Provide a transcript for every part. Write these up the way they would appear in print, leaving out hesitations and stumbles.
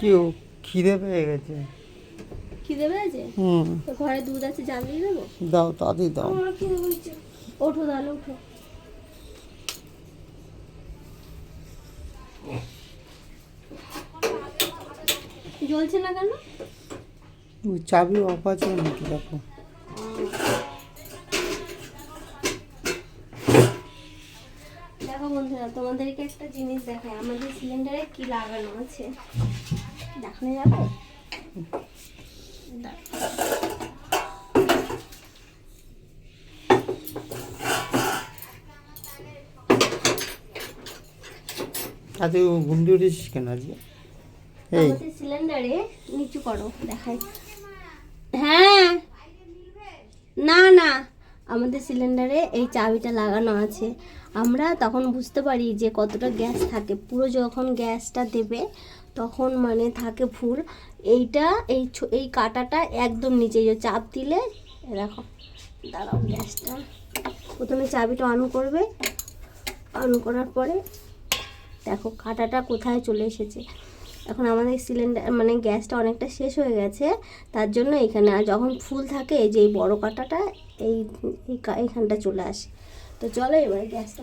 কেউ খিদে পেয়ে গেছে। খিদে পেয়েছে? তো ঘরে দুধ আছে, জাল দিয়ে দেবো? দাও, তাড়াতাড়ি দাও। আমার খিদে পেয়েছে। ওঠো তাহলে, ওঠো। জ্বলছে না কেন? ওই চাবি অফ আছে নাকি দেখো। দেখো বন্ধুরা, তোমাদেরকে একটা জিনিস দেখাই, আমাদের সিলিন্ডারে কি লাগানো আছে দেখানো যাবে? আজকে গুন্ডি উঠেছিস কেন আজকে? এই আমাদের সিলিন্ডারে নিচু করো, দেখাই। হ্যাঁ, না না, আমাদের সিলিন্ডারে এই চাবিটা লাগানো আছে। আমরা তখন বুঝতে পারি যে কতটা গ্যাস থাকে। পুরো যখন গ্যাসটা দেবে তখন মানে থাকে ফুল। এইটা এই কাঁটাটা একদম নিচে চাপ দিলে, দেখো, দাঁড়াও, গ্যাসটা প্রথমে চাবিটা অন করবে। অন করার পরে দেখো কাঁটাটা কোথায় চলে এসেছে। এখন আমাদের সিলিন্ডার মানে গ্যাসটা অনেকটা শেষ হয়ে গেছে, তার জন্য এখানে আর যখন ফুল থাকে এই যে এই বড় কাঁটাটা এইখানটা চলে আসে। তো চলো এবার গ্যাসটা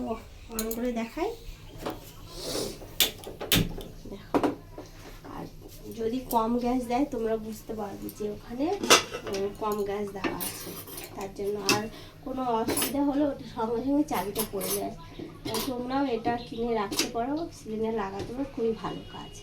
অন করে দেখাই। দেখো, আর যদি কম গ্যাস দেয় তোমরা বুঝতে পারবে যে ওখানে কম গ্যাস দেওয়া আছে, তার জন্য। আর কোনো অসুবিধা হলে ওটা সঙ্গে সঙ্গে চাবিটা পড়ে যায়। তোমরাও এটা কিনে রাখতে পারো, সিলিন্ডার লাগাতে পারো, খুবই ভালো কাজ।